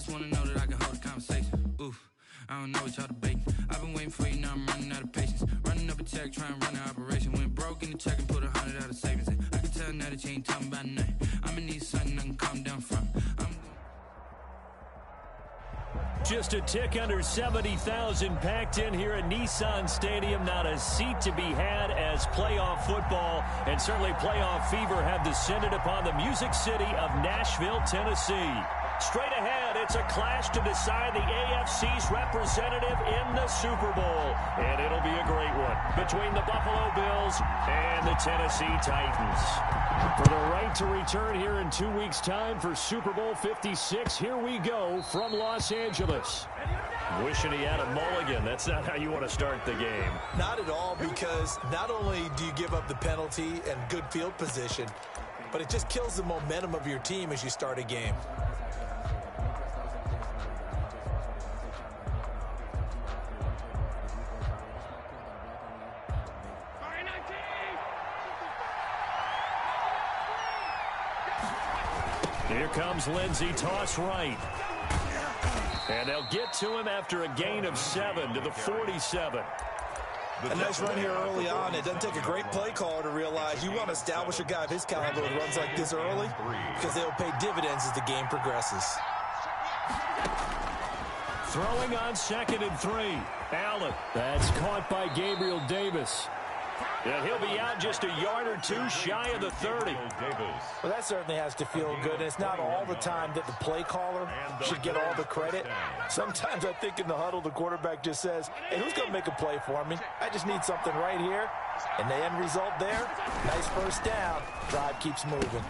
just wanna know that I can hold a conversation. Oof, I don't know what y'all debating. I've been waiting for you, now I'm running out of patience. Running up a check, trying to run an operation. Went broke in the check and put 100 out of savings in. I can tell now that you ain't talking about nothing. I'ma need something I can calm down from. Just a tick under 70,000 packed in here at Nissan Stadium. Not a seat to be had as playoff football and certainly playoff fever have descended upon the Music City of Nashville, Tennessee. Straight ahead, it's a clash to decide the AFC's representative in the Super Bowl. And it'll be a great one between the Buffalo Bills and the Tennessee Titans. For the right to return here in 2 weeks' time for Super Bowl 56, here we go from Los Angeles. Wishing he had a mulligan. That's not how you want to start the game. Not at all, because not only do you give up the penalty and good field position, but it just kills the momentum of your team as you start a game. Here comes Lindsey, toss right. And they'll get to him after a gain of 7 to the 47. A nice run here early on. It doesn't take a great play caller to realize you want to establish a guy of his caliber with runs like this early, because they'll pay dividends as the game progresses. Throwing on 2nd and 3. Allen. That's caught by Gabriel Davis. And he'll be out just a yard or two shy of the 30. Well, that certainly has to feel good. And it's not all the time that the play caller should get all the credit. Sometimes I think in the huddle, the quarterback just says, hey, who's going to make a play for me? I just need something right here. And the end result there, nice first down. Drive keeps moving.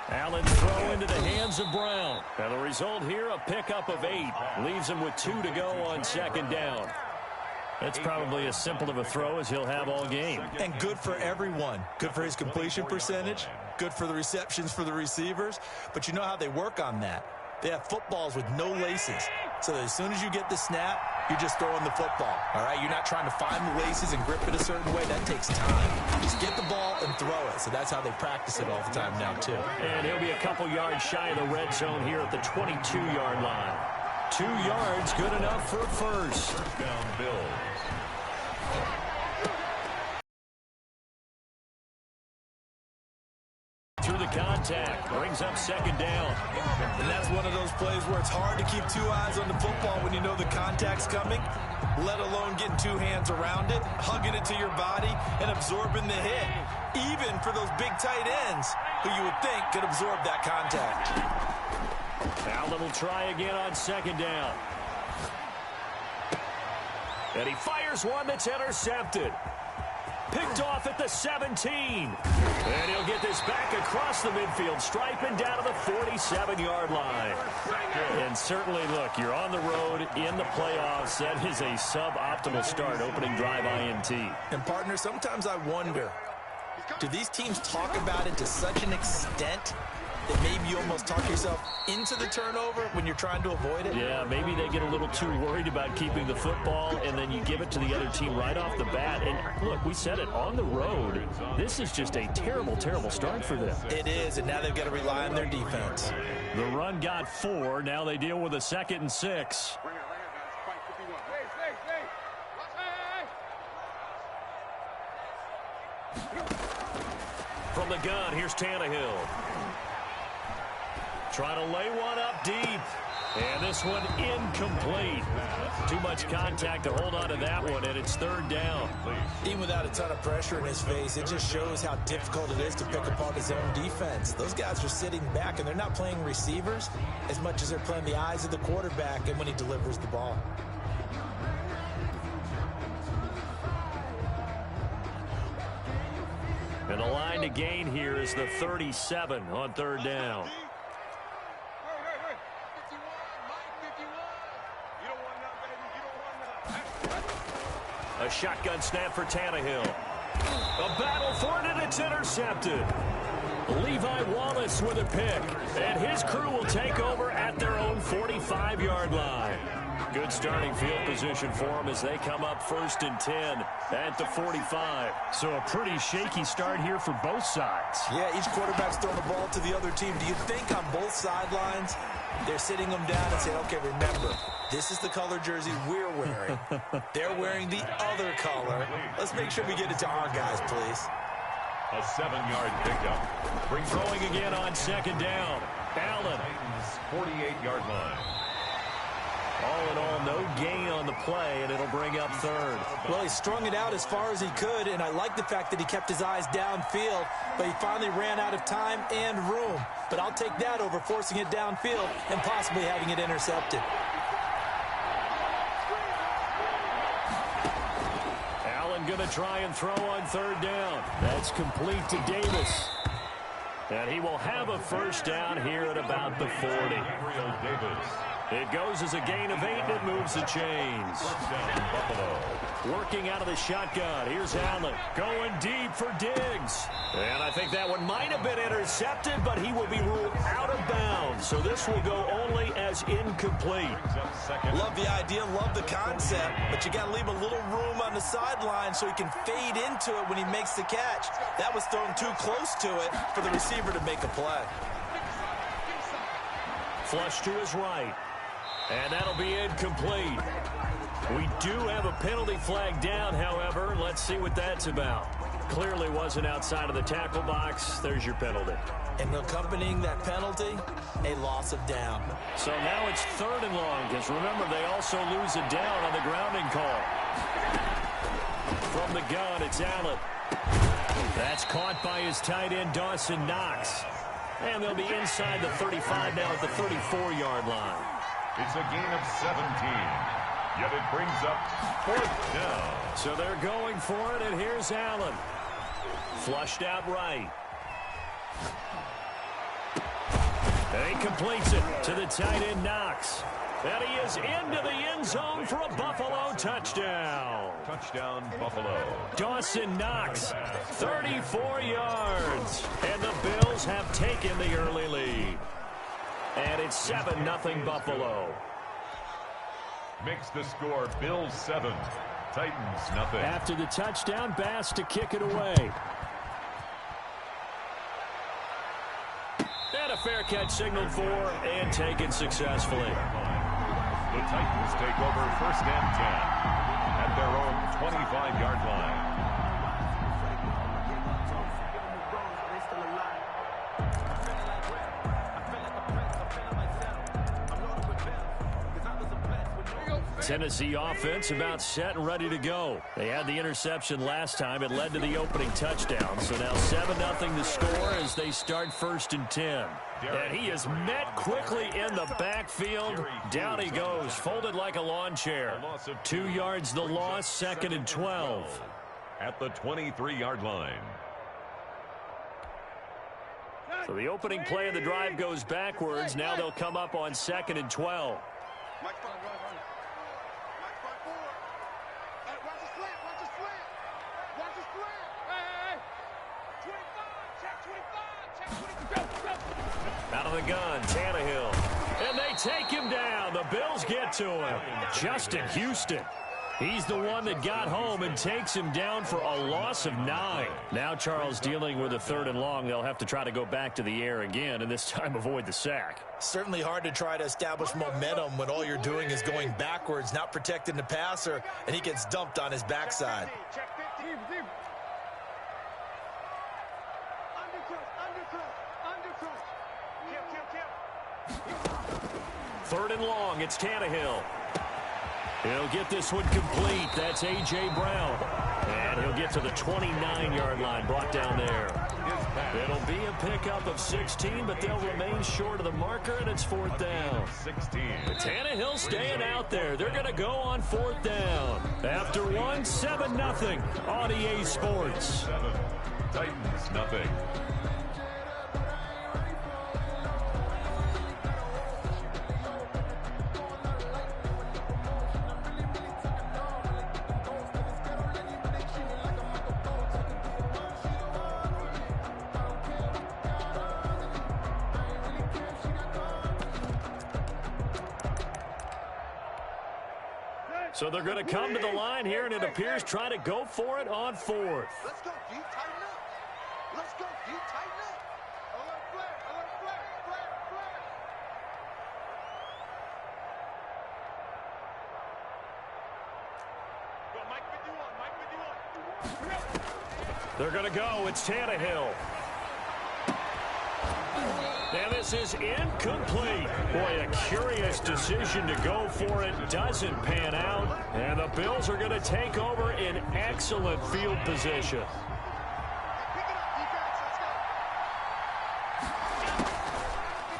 Allen throw into the hands of Brown. And the result here, a pickup of 8. Leaves him with 2 to go on 2nd down. That's probably as simple of a throw as he'll have all game. And good for everyone. Good for his completion percentage. Good for the receptions for the receivers. But you know how they work on that. They have footballs with no laces. So that as soon as you get the snap, you're just throwing the football. All right? You're not trying to find the laces and grip it a certain way. That takes time. Just get the ball and throw it. So that's how they practice it all the time now, too. And he'll be a couple yards shy of the red zone here at the 22-yard line. 2 yards, good enough for a first. Down Bills. Through the contact, brings up 2nd down. And that's one of those plays where it's hard to keep 2 eyes on the football when you know the contact's coming, let alone getting 2 hands around it, hugging it to your body, and absorbing the hit. Even for those big tight ends who you would think could absorb that contact. Allen will try again on 2nd down. And he fires one that's intercepted. Picked off at the 17. And he'll get this back across the midfield stripe and down to the 47-yard line. And certainly, look, you're on the road in the playoffs. That is a suboptimal start, opening drive INT. And, partner, sometimes I wonder, do these teams talk about it to such an extent that maybe you almost talk yourself into the turnover when you're trying to avoid it? Yeah, maybe they get a little too worried about keeping the football, and then you give it to the other team right off the bat. And, look, we said it, on the road, this is just a terrible, terrible start for them. It is, and now they've got to rely on their defense. The run got 4. Now they deal with a 2nd and 6. From the gun, here's Tannehill. Trying to lay one up deep. And this one incomplete. Too much contact to hold on to that one, and it's 3rd down. Even without a ton of pressure in his face, it just shows how difficult it is to pick apart his own defense. Those guys are sitting back, and they're not playing receivers as much as they're playing the eyes of the quarterback and when he delivers the ball. And the line to gain here is the 37 on 3rd down. A shotgun snap for Tannehill. A battle for it, and it's intercepted. Levi Wallace with a pick. And his crew will take over at their own 45-yard line. Good starting field position for them as they come up 1st and 10 at the 45. So a pretty shaky start here for both sides. Yeah, each quarterback's throwing the ball to the other team. Do you think on both sidelines They're sitting them down and saying, okay, remember, this is the color jersey we're wearing. They're wearing the other color. Let's make sure we get it to our guys, please. A 7-yard pickup. Bring throwing again on second down. Allen. 48-yard line. All in all, no gain on the play, and it'll bring up third. Well, he strung it out as far as he could, and I like the fact that he kept his eyes downfield, but he finally ran out of time and room. But I'll take that over forcing it downfield and possibly having it intercepted. Allen going to try and throw on third down. That's complete to Davis. And he will have a first down here at about the 40. It goes as a gain of 8, and it moves the chains. Working out of the shotgun. Here's Allen going deep for Diggs. And I think that one might have been intercepted, but he will be ruled out of bounds. So this will go only as incomplete. Love the idea, love the concept, but you got to leave a little room on the sideline so he can fade into it when he makes the catch. That was thrown too close to it for the receiver to make a play. Flush to his right. And that'll be incomplete. We do have a penalty flag down, however. Let's see what that's about. Clearly wasn't outside of the tackle box. There's your penalty. And accompanying that penalty, a loss of down. So now it's 3rd and long, because remember, they also lose a down on the grounding call. From the gun, it's Allen. That's caught by his tight end, Dawson Knox. And they'll be inside the 35 now at the 34-yard line. It's a gain of 17. Yet it brings up 4th down. So they're going for it, and here's Allen. Flushed out right. And he completes it to the tight end, Knox. And he is into the end zone for a Buffalo touchdown. Touchdown, Buffalo. Dawson Knox, 34 yards. And the Bills have taken the early lead. And it's 7-0 Buffalo. Makes the score Bills 7, Titans nothing. After the touchdown, Bass to kick it away. And a fair catch signaled for and taken successfully. The Titans take over 1st and 10 at their own 25-yard line. Tennessee offense about set and ready to go. They had the interception last time. It led to the opening touchdown. So now 7-0 the score as they start 1st and 10. And he is met quickly in the backfield. Down he goes, folded like a lawn chair. 2 yards the loss, 2nd and 12. At the 23-yard line. So the opening play of the drive goes backwards. Now they'll come up on 2nd and 12. Out of the gun, Tannehill. And they take him down. The Bills get to him. Justin Houston. He's the one that got home and takes him down for a loss of 9. Now Charles dealing with a 3rd and long. They'll have to try to go back to the air again, and this time avoid the sack. Certainly hard to try to establish momentum when all you're doing is going backwards, not protecting the passer, and he gets dumped on his backside. Third and long, it's Tannehill. He'll get this one complete. That's A.J. Brown. And he'll get to the 29-yard line, brought down there. It'll be a pickup of 16, but they'll remain short of the marker, and it's 4th down. 16. But Tannehill staying out there. They're going to go on 4th down. After 7-0 on EA Sports. 7, Titans nothing. So they're going to come to the line here, and it appears try to go for it on 4th. Let's go, D. Tighten up. Let's go, D. Tighten up. Alert, flare, alert, flare, flare, flare. They're going to go. It's Tannehill. And this is incomplete. Boy, a curious decision to go for it. Doesn't pan out. And the Bills are going to take over in excellent field position.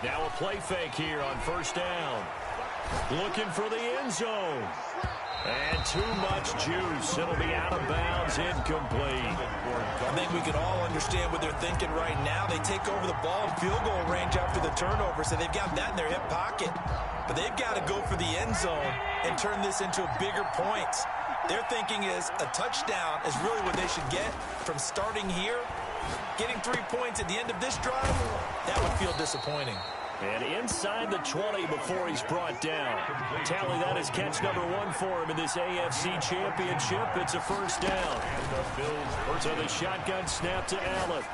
Now a play fake here on first down. Looking for the end zone. And too much juice. It'll be out of bounds, incomplete. I think we can all understand what they're thinking right now. They take over the ball in field goal range after the turnover, so they've got that in their hip pocket. But they've got to go for the end zone and turn this into bigger points. Their thinking is a touchdown is really what they should get from starting here. Getting 3 points at the end of this drive, that would feel disappointing. And inside the 20 before he's brought down. Tally, that is catch number 1 for him in this AFC Championship. It's a first down. So the shotgun snap to Allen.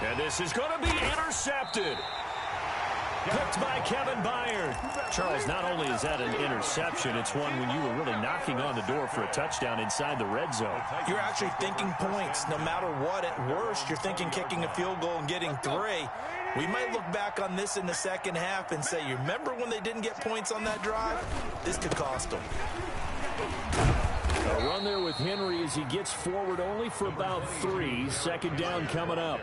And this is going to be intercepted. Picked by Kevin Byard. Charles, not only is that an interception, it's one when you were really knocking on the door for a touchdown inside the red zone. You're actually thinking points. No matter what, at worst, you're thinking kicking a field goal and getting 3. We might look back on this in the second half and say, you remember when they didn't get points on that drive? This could cost them. A run there with Henry as he gets forward only for about 3. Second down coming up.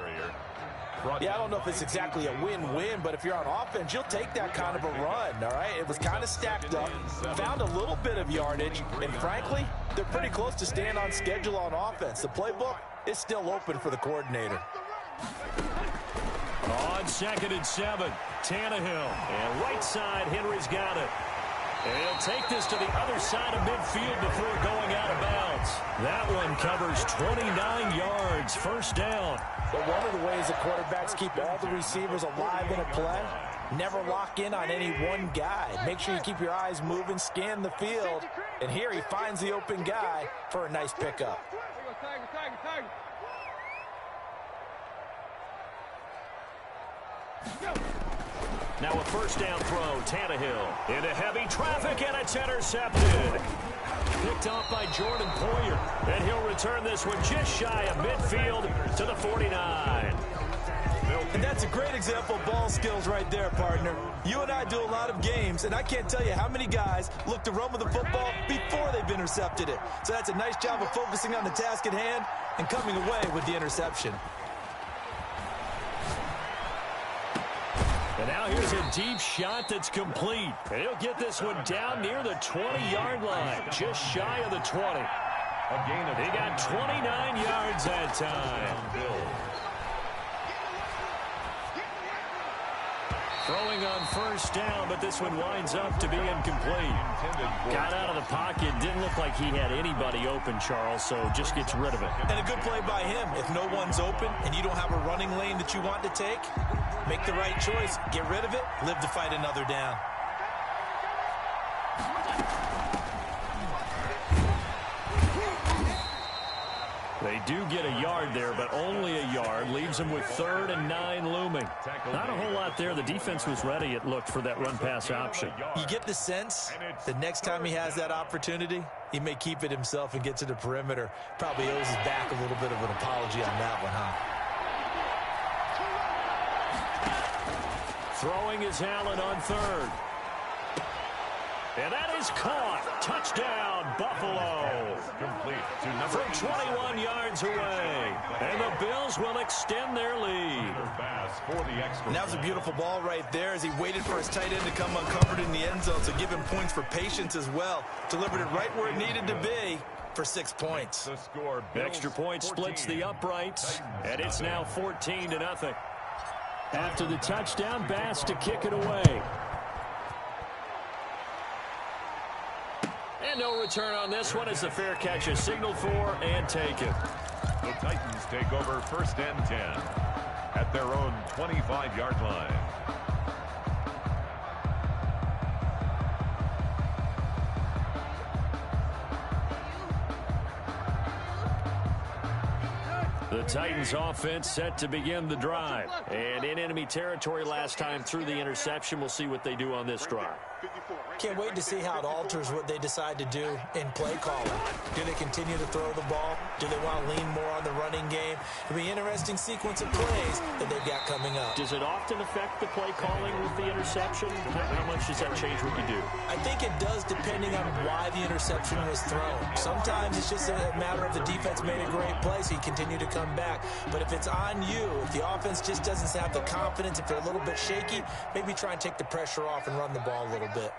Yeah, I don't know if it's exactly a win-win, but if you're on offense, you'll take that kind of a run, all right? It was kind of stacked up, found a little bit of yardage, and frankly, they're pretty close to staying on schedule on offense. The playbook is still open for the coordinator. On 2nd and 7, Tannehill. And right side, Henry's got it. And he'll take this to the other side of midfield before going out of bounds. That one covers 29 yards, first down. But one of the ways the quarterbacks keep all the receivers alive in a play, never lock in on any one guy. Make sure you keep your eyes moving, scan the field, and here he finds the open guy for a nice pickup. Now a first down throw, Tannehill into heavy traffic, and it's intercepted. Picked off by Jordan Poyer, and he'll return this one just shy of midfield to the 49. And that's a great example of ball skills right there, partner. You and I do a lot of games, and I can't tell you how many guys look to run with the football before they've intercepted it. So that's a nice job of focusing on the task at hand and coming away with the interception. And now here's a deep shot that's complete. And he'll get this one down near the 20-yard line, just shy of the 20. He got 29 yards that time. Throwing on first down, but this one winds up to be incomplete. Got out of the pocket, didn't look like he had anybody open, Charles, so just gets rid of it. And a good play by him. If no one's open and you don't have a running lane that you want to take, make the right choice. Get rid of it. Live to fight another down. They do get a yard there, but only a yard. Leaves them with 3rd and 9 looming. Not a whole lot there. The defense was ready, it looked, for that run-pass option. You get the sense that next time he has that opportunity, he may keep it himself and get to the perimeter. Probably owes his back a little bit of an apology on that one, huh? Throwing is Allen on 3rd. And that is caught. Touchdown, Buffalo. From 21 yards away. And the Bills will extend their lead. And that was a beautiful ball right there as he waited for his tight end to come uncovered in the end zone. So give him points for patience as well. Delivered it right where it needed to be for 6 points. Extra point splits the uprights. And it's now 14-0. After the touchdown, Bass to kick it away. And no return on this one as the fair catch is signaled for and taken. The Titans take over 1st and 10 at their own 25-yard line. The Titans offense set to begin the drive. And in enemy territory last time through the interception. We'll see what they do on this drive. Can't wait to see how it alters what they decide to do in play calling. Do they continue to throw the ball? Do they want to lean more on the running game? It'll be an interesting sequence of plays that they've got coming up. Does it often affect the play calling with the interception? How much does that change what you do? I think it does, depending on why the interception was thrown. Sometimes it's just a matter of the defense made a great play, so you continue to come back. But if it's on you, if the offense just doesn't have the confidence, if they're a little bit shaky, maybe try and take the pressure off and run the ball a little bit.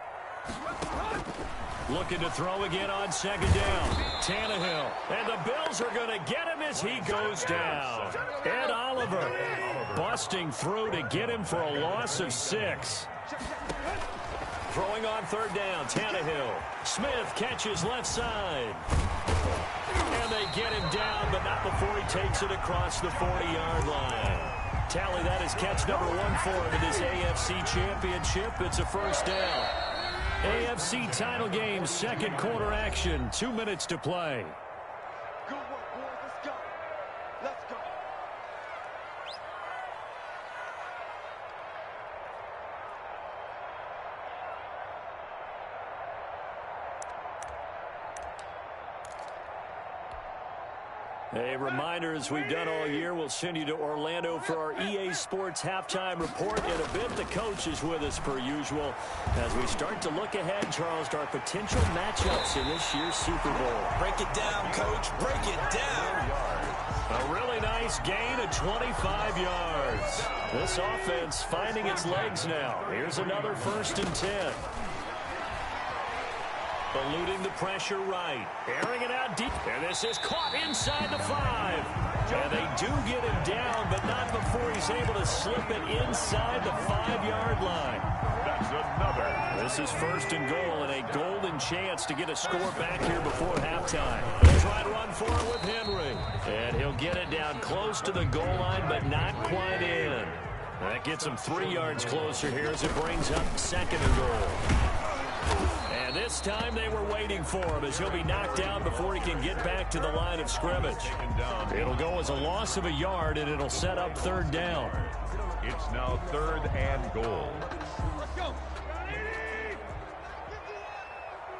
Looking to throw again on second down. Tannehill. And the Bills are going to get him as he goes down. Ed Oliver busting through to get him for a loss of 6. Throwing on third down, Tannehill. Smith catches left side. And they get him down, but not before he takes it across the 40-yard line. Tally, that is catch number 1 for him in this AFC Championship. It's a first down. AFC title game, second quarter action, 2 minutes to play. Good work, boys. Let's go. Let's go. A reminder, as we've done all year, we'll send you to Orlando for our EA Sports halftime report. In a bit, the coach is with us per usual as we start to look ahead, Charles, to our potential matchups in this year's Super Bowl. Break it down, Coach. Break it down. A really nice gain of 25 yards. This offense finding its legs now. Here's another 1st and 10. Eluding the pressure right. Airing it out deep. And this is caught inside the 5. And they do get him down, but not before he's able to slip it inside the 5-yard line. That's another. This is 1st and goal and a golden chance to get a score back here before halftime. They'll try to run for it with Henry. And he'll get it down close to the goal line, but not quite in. That gets him 3 yards closer here as it brings up 2nd and goal. And this time they were waiting for him as he'll be knocked down before he can get back to the line of scrimmage. It'll go as a loss of a yard, and it'll set up 3rd down. It's now 3rd and goal. Let's go.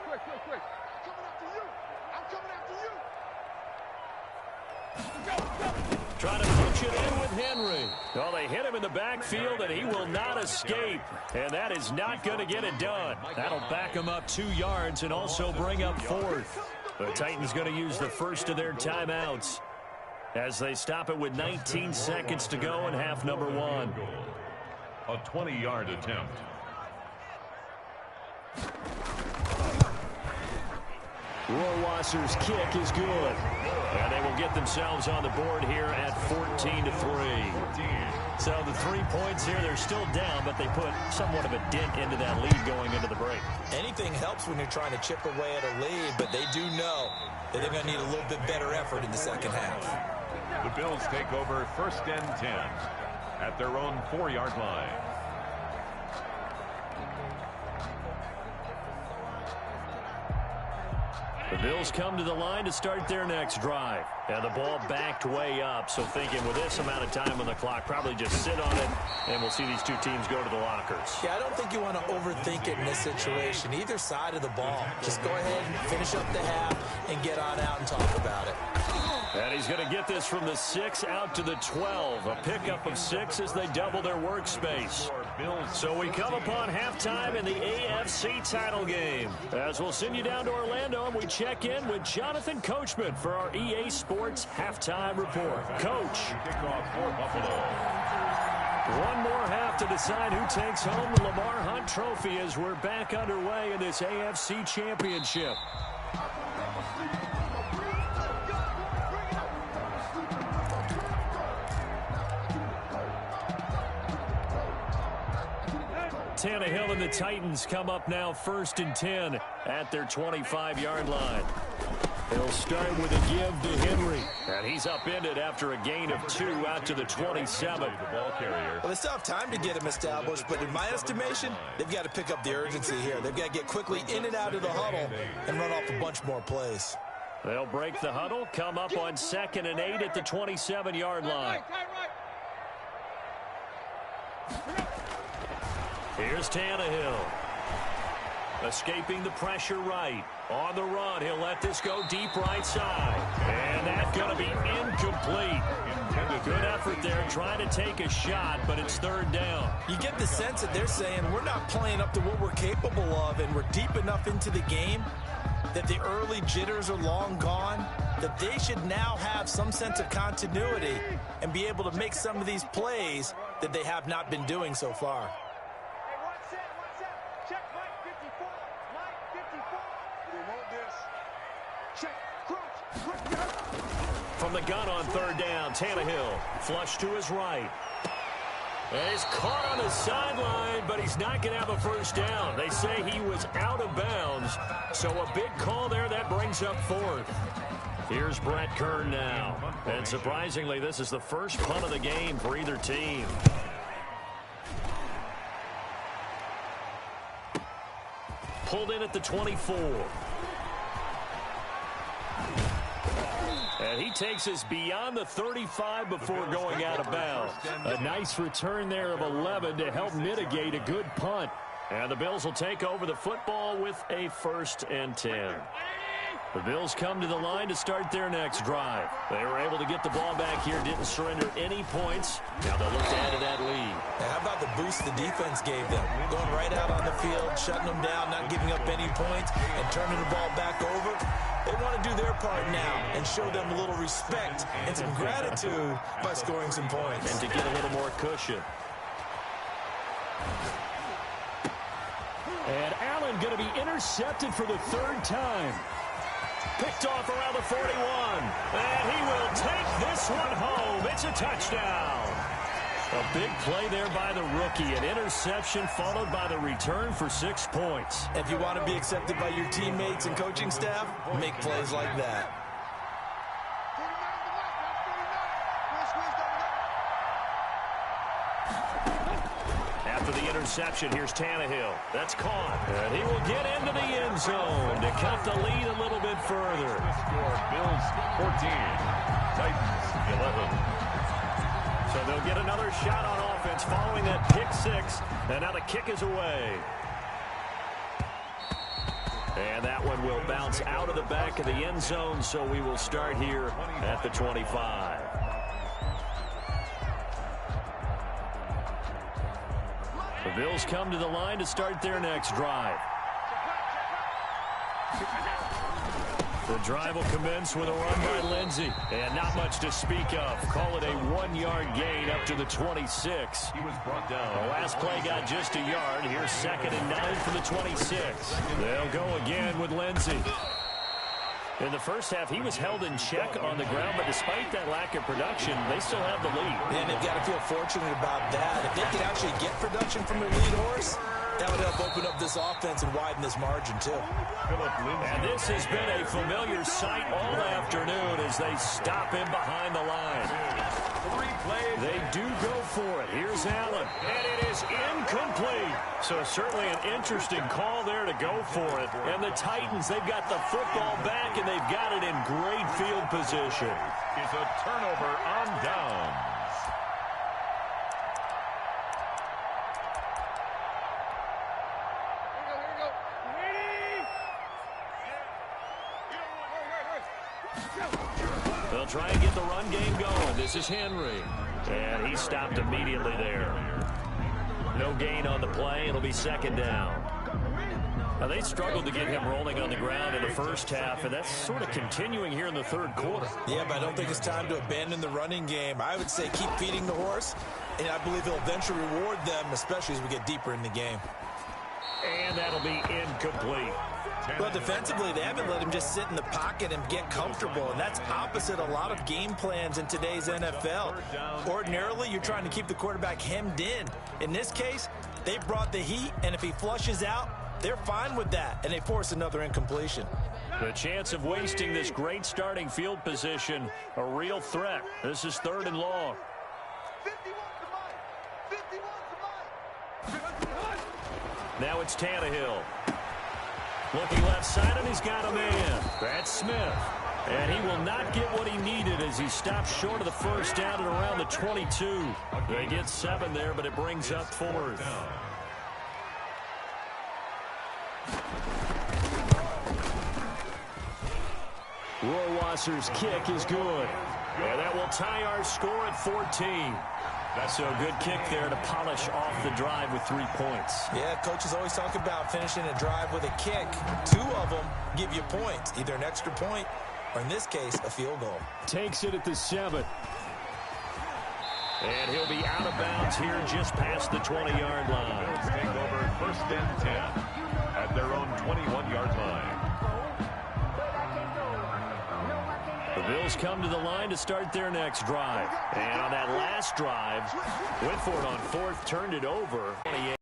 Quick. I'm coming after you. Trying to punch it in with Henry. Well, they hit him in the backfield, and he will not escape. And that is not going to get it done. That'll back him up 2 yards and also bring up 4th. The Titans going to use the first of their timeouts as they stop it with 19 seconds to go in half number 1. A 20-yard attempt. Rohrwasser's kick is good. And they will get themselves on the board here at 14-3. So the 3 points here, they're still down, but they put somewhat of a dent into that lead going into the break. Anything helps when you're trying to chip away at a lead, but they do know that they're going to need a little bit better effort in the second half. The Bills take over 1st and 10 at their own 4-yard line. The Bills come to the line to start their next drive. And the ball backed way up, so thinking with this amount of time on the clock, probably just sit on it, and we'll see these 2 teams go to the lockers. Yeah, I don't think you want to overthink it in this situation. Either side of the ball. Just go ahead and finish up the half and get on out and talk about it. And he's going to get this from the 6 out to the 12. A pickup of 6 as they double their workspace. So we come upon halftime in the AFC title game. As we'll send you down to Orlando, and we check in with Jonathan Coachman for our EA Sports halftime report. Coach. Kickoff for Buffalo. One more half to decide who takes home the Lamar Hunt Trophy as we're back underway in this AFC Championship. Tannehill and the Titans come up now 1st and 10 at their 25-yard line. They'll start with a give to Henry. And he's upended after a gain of 2 out to the 27. The ball carrier. Well, they still have time to get him established, but in my estimation, they've got to pick up the urgency here. They've got to get quickly in and out of the huddle and run off a bunch more plays. They'll break the huddle, come up on 2nd and 8 at the 27-yard line. Here's Tannehill. Escaping the pressure right. On the run, he'll let this go deep right side. And that's going to be incomplete. Good effort there trying to take a shot, but it's third down. You get the sense that they're saying we're not playing up to what we're capable of, and we're deep enough into the game that the early jitters are long gone, that they should now have some sense of continuity and be able to make some of these plays that they have not been doing so far. From the gun on third down, Tannehill flush to his right. And he's caught on the sideline, but he's not going to have a first down. They say he was out of bounds, so a big call there that brings up fourth. Here's Brett Kern now. And surprisingly, this is the first punt of the game for either team. Pulled in at the 24. And he takes us beyond the 35 before going out of bounds. A nice return there of 11 to help mitigate a good punt. And the Bills will take over the football with a 1st and 10. The Bills come to the line to start their next drive. They were able to get the ball back here, didn't surrender any points. Now they'll look to add to that lead. Now, how about the boost the defense gave them? Going right out on the field, shutting them down, not giving up any points, and turning the ball back over. They want to do their part now and show them a little respect and some gratitude by scoring some points. And to get a little more cushion. And Allen going to be intercepted for the 3rd time. Picked off around the 41. And he will take this one home. It's a touchdown. A big play there by the rookie. An interception followed by the return for 6 points. If you want to be accepted by your teammates and coaching staff, make plays like that. After the interception, here's Tannehill. That's caught. And he will get into the end zone to cut the lead a little bit further. Score Bills 14, Titans 11. So they'll get another shot on offense following that pick 6. And now the kick is away. And that one will bounce out of the back of the end zone, so we will start here at the 25. The Bills come to the line to start their next drive. The drive will commence with a run by Lindsey. And not much to speak of. Call it a 1-yard gain up to the 26. He was brought down. The last play got just a yard. Here's 2nd and 9 for the 26. They'll go again with Lindsey. In the first half, he was held in check on the ground, but despite that lack of production, they still have the lead. And they've got to feel fortunate about that. If they could actually get production from their lead horse, that would help open up this offense and widen this margin, too. And this has been a familiar sight all afternoon as they stop him behind the line. They do go for it. Here's Allen. And it is incomplete. So certainly an interesting call there to go for it. And the Titans, they've got the football back, and they've got it in great field position. Is a turnover on downs. They'll try and get the run game going. This is Henry. And he stopped immediately there. No gain on the play. It'll be 2nd down. Now, they struggled to get him rolling on the ground in the first half, and that's sort of continuing here in the 3rd quarter. Yeah, but I don't think it's time to abandon the running game. I would say keep feeding the horse, and I believe he'll eventually reward them, especially as we get deeper in the game. And that'll be incomplete. Well, defensively, they haven't let him just sit in the pocket and get comfortable, and that's opposite a lot of game plans in today's NFL. Ordinarily, you're trying to keep the quarterback hemmed in. In this case, they brought the heat, and if he flushes out, they're fine with that, and they force another incompletion. The chance of wasting this great starting field position, a real threat. This is 3rd and long. 51 to mine. Now it's Tannehill. Looking left side, and he's got a man. That's Smith. And he will not get what he needed as he stops short of the first down at around the 22. They get 7 there, but it brings up 4th. Rohrwasser's kick is good. And that will tie our score at 14. That's a good kick there to polish off the drive with 3 points. Yeah, coaches always talk about finishing a drive with a kick. 2 of them give you points, either an extra point or, in this case, a field goal. Takes it at the 7. And he'll be out of bounds here just past the 20-yard line. Bills take over first and 10 at their own 21-yard line. The Bills come to the line to start their next drive. And on that last drive, went for it on 4th, turned it over. 28.